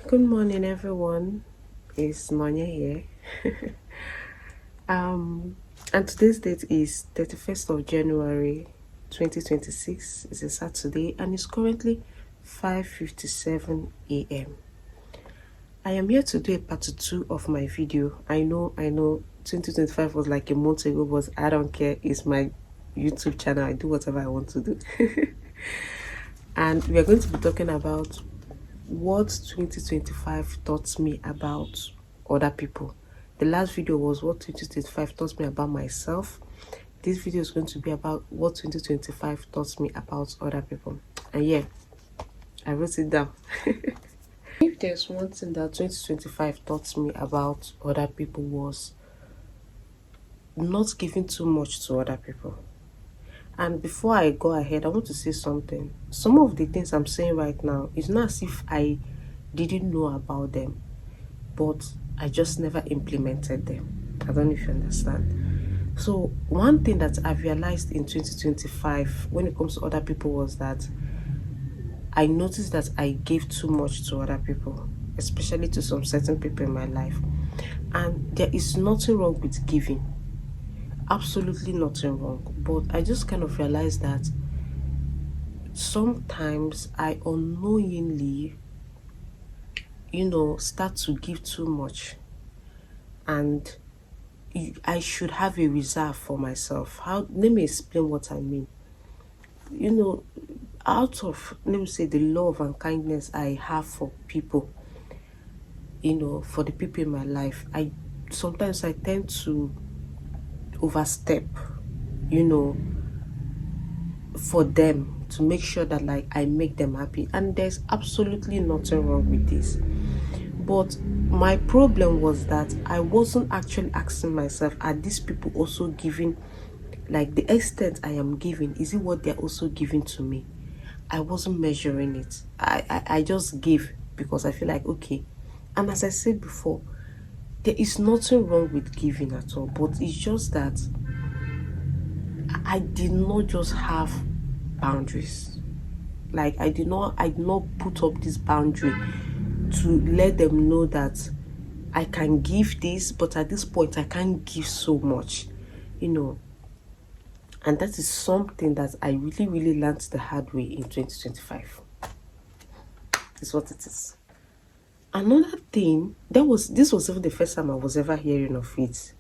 Good morning, everyone. It's Manya here. um, and today's date is 31st of January 2026. It's a Saturday and it's currently 5:57 a.m. I am here to do a part two of my video. I know 2025 was like a month ago, but I don't care. It's my YouTube channel. I do whatever I want to do. And we are going to be talking about what 2025 taught me about other people. The last video was what 2025 taught me about myself. This video is going to be about what 2025 taught me about other people. And yeah, I wrote it down. If there's one thing that 2025 taught me about other people was not giving too much to other people. And before I go ahead, I want to say something. Some of the things I'm saying right now, it's not as if I didn't know about them, but I just never implemented them. I don't know if you understand. So one thing that I realized in 2025 when it comes to other people was that I noticed that I gave too much to other people, especially to some certain people in my life. And there is nothing wrong with giving. Absolutely nothing wrong. But I just kind of realized that sometimes I unknowingly, start to give too much. And I should have a reserve for myself. Let me explain what I mean. Out of, let me say, the love and kindness I have for people, for the people in my life, sometimes I tend to overstep, for them, to make sure that I make them happy. And there's absolutely nothing wrong with this. But my problem was that I wasn't actually asking myself, are these people also giving, the extent I am giving, is it what they're also giving to me? I wasn't measuring it. I just gave because I feel like, okay. And as I said before, there is nothing wrong with giving at all, but it's just that I did not just have boundaries. I did not put up this boundary to let them know that I can give this, but at this point I can't give so much, and that is something that I really, really learned the hard way in 2025. It's what it is. Another thing, this was even the first time I was ever hearing of it,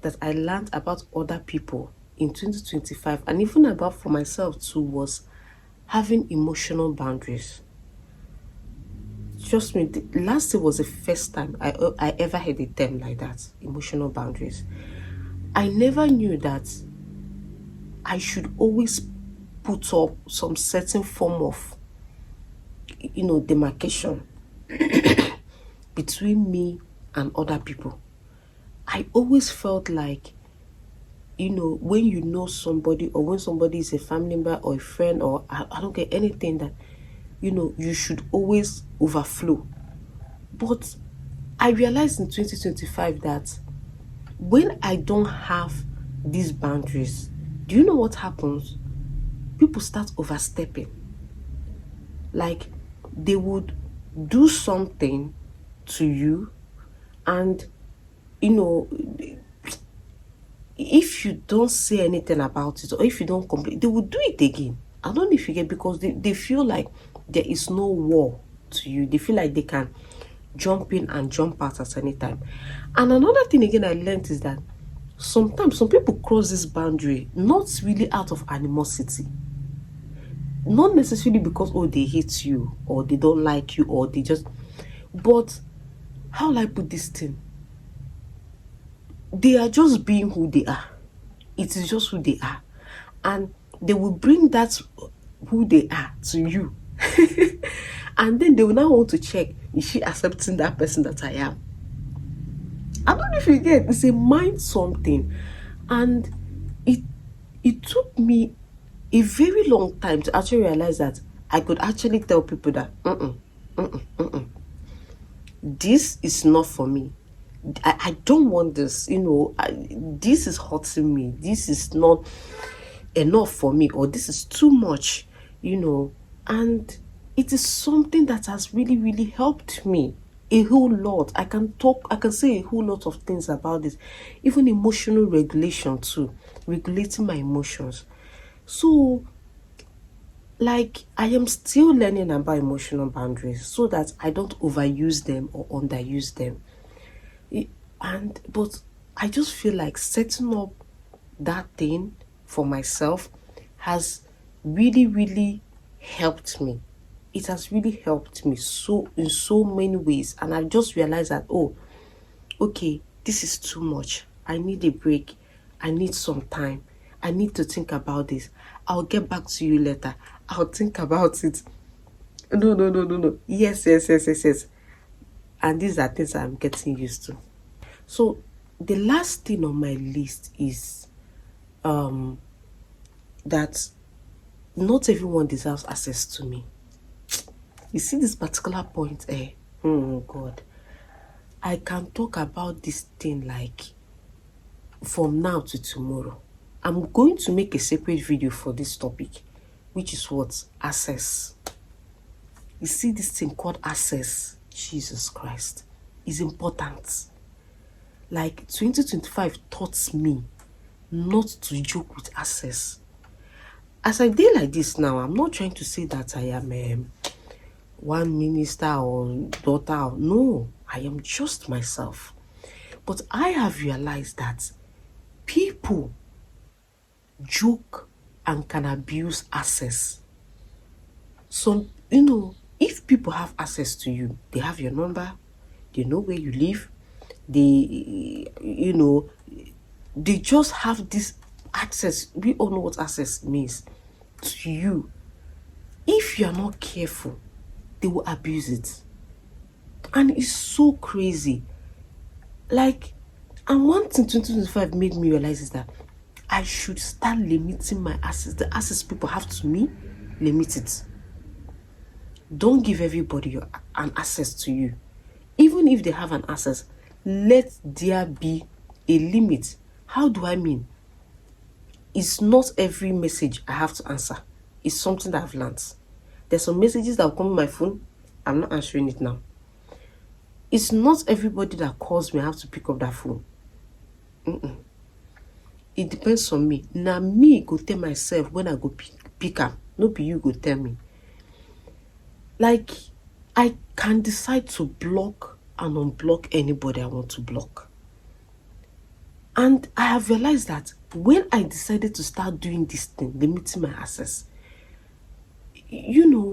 that I learned about other people in 2025, and even about for myself too, was having emotional boundaries. Trust me, last year was the first time I ever heard a term like that, emotional boundaries. I never knew that I should always put up some certain form of, demarcation between me and other people. I always felt like, when you know somebody, or when somebody is a family member or a friend, or I don't get anything, that, you should always overflow. But I realized in 2025 that when I don't have these boundaries, do you know what happens? People start overstepping. They would do something to you, and if you don't say anything about it, or if you don't complain, they will do it again. I don't know if you get, because they feel like there is no war to you. They feel like they can jump in and jump out at any time. And another thing again I learned is that sometimes some people cross this boundary not really out of animosity, not necessarily because, oh, they hate you, or they don't like you, or they just, but how will I put this thing? They are just being who they are. It is just who they are. And they will bring that who they are to you. And then they will now want to check, is she accepting that person that I am? I don't know if you get, it's a mind something. And it took me a very long time to actually realize that I could actually tell people that this is not for me. I don't want this, this is hurting me. This is not enough for me, or this is too much, and it is something that has really, really helped me, a whole lot. I can say a whole lot of things about this. Even emotional regulation too. Regulating my emotions. So, like, I am still learning about emotional boundaries so that I don't overuse them or underuse them. But I just feel like setting up that thing for myself has really, really helped me. It has really helped me so in so many ways. And I just realized that, oh, okay, this is too much. I need a break. I need some time. I need to think about this. I'll get back to you later. I'll think about it. No, no, no, no, no. Yes, yes, yes, yes, yes. And these are things I'm getting used to. So the last thing on my list is that not everyone deserves access to me. You see this particular point, oh God. I can talk about this thing like from now to tomorrow. I'm going to make a separate video for this topic, which is what? Access. You see this thing called access, Jesus Christ, is important. Like 2025 taught me not to joke with access. As I did like this now, I'm not trying to say that I am one minister or daughter. No, I am just myself. But I have realized that people joke and can abuse access. Some, if people have access to you, they have your number, they know where you live, they just have this access. We all know what access means to you. If you're not careful, they will abuse it. And it's so crazy. Like, and one thing 2025 made me realize is that I should start limiting my access. The access people have to me, limit it. Don't give everybody an access to you. Even if they have an access, let there be a limit. How do I mean? It's not every message I have to answer. It's something that I've learned. There's some messages that will come on my phone. I'm not answering it now. It's not everybody that calls me. I have to pick up that phone. It depends on me. Now me go tell myself when I go pick up. No be you go tell me. Like, I can decide to block and unblock anybody I want to block. And I have realized that when I decided to start doing this thing, limiting my access, it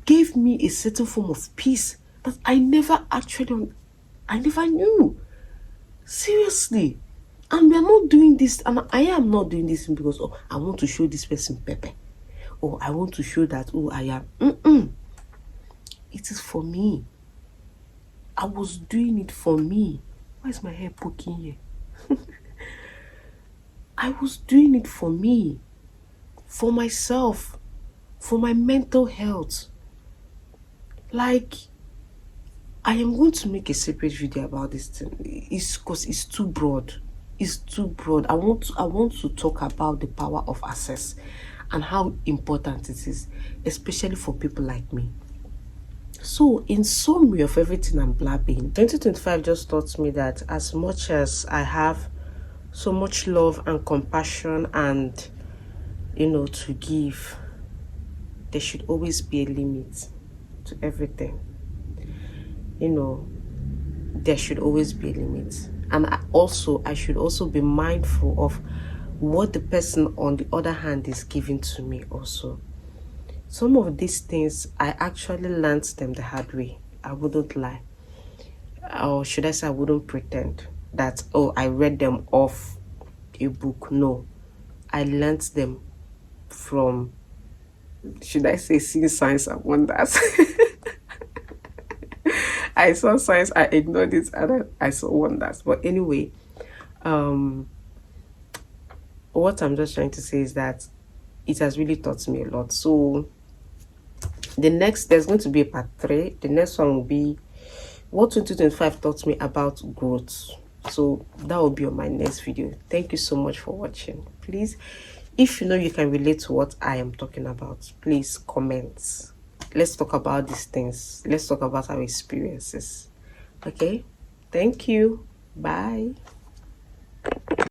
gave me a certain form of peace that I never knew. Seriously. And we are not doing this, and I am not doing this because, I want to show this person pepper. Or I want to show that, I am. It is for me. I was doing it for me. Why is my hair poking here? I was doing it for me. For myself. For my mental health. Like, I am going to make a separate video about this thing. It's because it's too broad. It's too broad. I want to talk about the power of access and how important it is, especially for people like me. So, in summary of everything I'm blabbing, 2025 just taught me that as much as I have so much love and compassion and, to give, there should always be a limit to everything. There should always be a limit. And I should also be mindful of what the person on the other hand is giving to me also. Some of these things, I actually learned them the hard way. I wouldn't lie. Or should I say I wouldn't pretend that, I read them off a book. No. I learned them from, should I say, seeing signs and wonders. I saw signs, I ignored it, and I saw wonders. But anyway, what I'm just trying to say is that it has really taught me a lot. So there's going to be a part 3. The next one will be what 2025 taught me about growth. So that will be on my next video. Thank you so much for watching. Please, if you can relate to what I am talking about, please comment. let's talk about these things. Let's talk about our experiences. Okay, thank you. Bye.